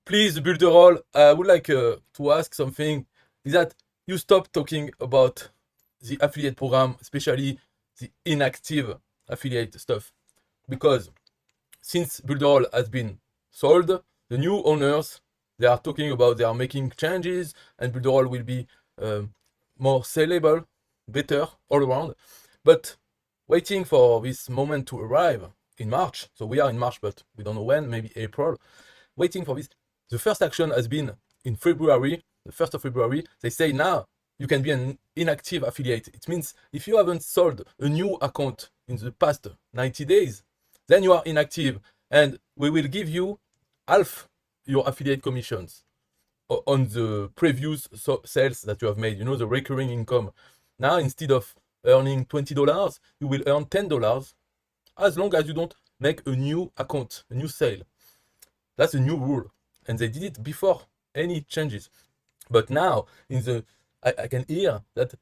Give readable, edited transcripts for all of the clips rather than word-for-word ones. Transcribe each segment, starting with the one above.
Please, Builderall, I would like to ask something. Is that you stop talking about the affiliate program, especially the inactive affiliate stuff, because since Builderall has been sold, the new owners they are talking about they are making changes, and Builderall will be more sellable, better all around. But waiting for this moment to arrive in March, so we are in March, but we don't know when, maybe April. Waiting for this. The first action has been in February, the 1st of February. They say now you can be an inactive affiliate. It means if you haven't sold a new account in the past 90 days, then you are inactive, and we will give you half your affiliate commissions on the previous sales that you have made, the recurring income. Now, instead of earning $20, you will earn $10 as long as you don't make a new account, a new sale. That's a new rule. And they did it before any changes. But now, I can hear that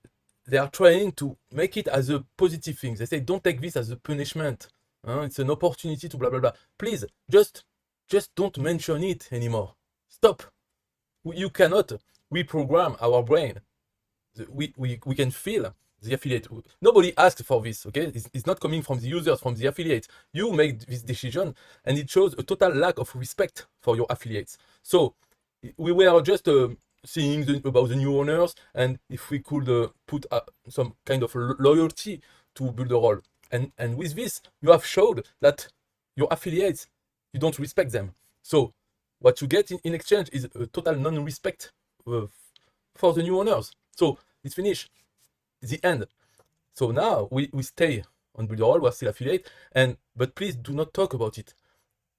they are trying to make it as a positive thing. They say, don't take this as a punishment. It's an opportunity to blah, blah, blah. Please, just don't mention it anymore. Stop. You cannot reprogram our brain. We can feel the affiliate. Nobody asked for this, okay? It's not coming from the users, from the affiliates. You made this decision, and it shows a total lack of respect for your affiliates. So we were just seeing about the new owners, and if we could put some kind of loyalty to Builderall. And with this, you have showed that your affiliates, you don't respect them. So what you get in exchange is a total non-respect for the new owners. So it's finished. It's the end. So now we stay on Builderall, we're still affiliate, but please do not talk about it.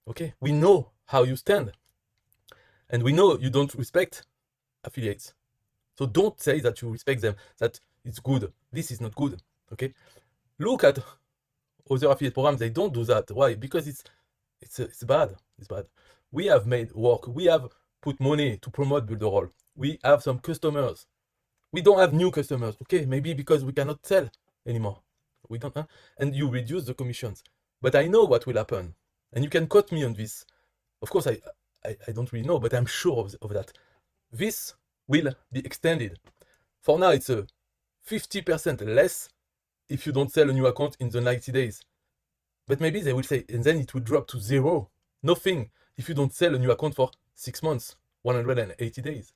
Okay? We know how you stand. And we know you don't respect affiliates. So don't say that you respect them, that it's good. This is not good. Okay? Look at other affiliate programs, they don't do that. Why? Because it's bad. It's bad. We have made work. We have put money to promote Builderall. We have some customers. We don't have new customers. Okay, maybe because we cannot sell anymore. We don't, and you reduce the commissions. But I know what will happen. And you can quote me on this. Of course, I don't really know, but I'm sure of that. This will be extended. For now, it's a 50% less if you don't sell a new account in the 90 days. But maybe they will say, and then it will drop to zero. Nothing if you don't sell a new account for 6 months, 180 days.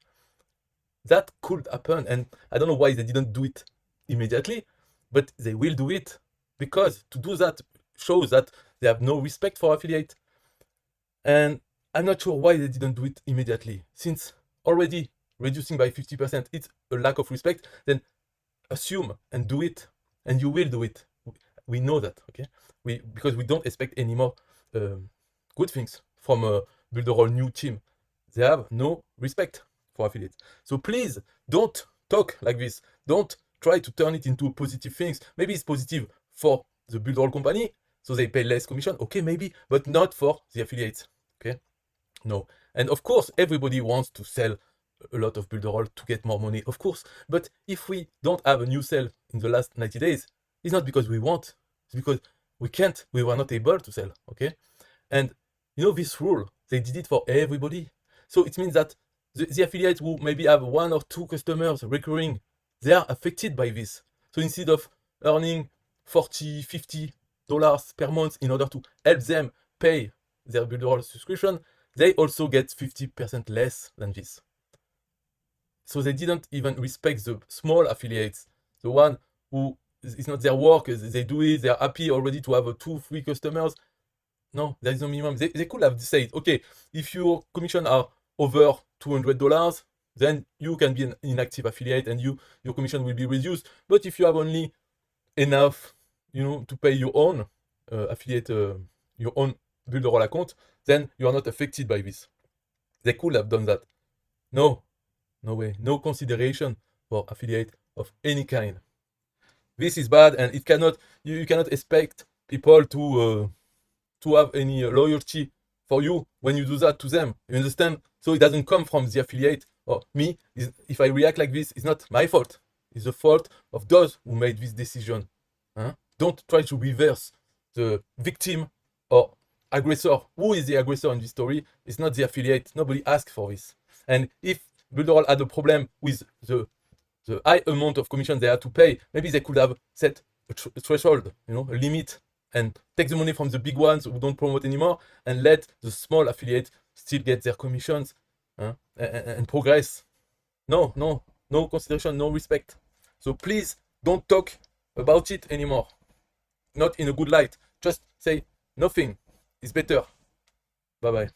That could happen, and I don't know why they didn't do it immediately, but they will do it, because to do that shows that they have no respect for affiliate. And I'm not sure why they didn't do it immediately. Since already reducing by 50%, it's a lack of respect, then assume and do it, and you will do it. We know that, okay? Because we don't expect any more good things from a Builderall new team. They have no respect for affiliates. So please don't talk like this. Don't try to turn it into positive things. Maybe it's positive for the Builderall company, so they pay less commission. Okay, maybe, but not for the affiliates. Okay? No. And of course, everybody wants to sell a lot of Builderall to get more money, of course. But if we don't have a new sale in the last 90 days, it's not because we want, it's because we can't, we were not able to sell, okay? And this rule, they did it for everybody. So it means that the affiliates who maybe have 1 or 2 customers recurring, they are affected by this. So instead of earning $40, $50 per month in order to help them pay their Builderall subscription, they also get 50% less than this. So they didn't even respect the small affiliates, the one who it's not their work, they do it, they're happy already to have 2-3 customers. No, there is no minimum. They could have said, okay, if your commission are over $200, then you can be an inactive affiliate and your commission will be reduced. But if you have only enough, to pay your own affiliate, your own Builderall account, then you are not affected by this. They could have done that. No way, no consideration for affiliate of any kind. This is bad, and you cannot expect people to have any loyalty for you when you do that to them. You understand? So it doesn't come from the affiliate or me. If I react like this, it's not my fault. It's the fault of those who made this decision. Don't try to reverse the victim or aggressor. Who is the aggressor in this story? It's not the affiliate. Nobody asked for this. And if Builderall had a problem with the high amount of commission they had to pay, maybe they could have set a threshold, a limit, and take the money from the big ones who don't promote anymore and let the small affiliate still get their commissions and progress. No consideration, no respect. So please don't talk about it anymore. Not in a good light. Just say nothing is better. Bye bye.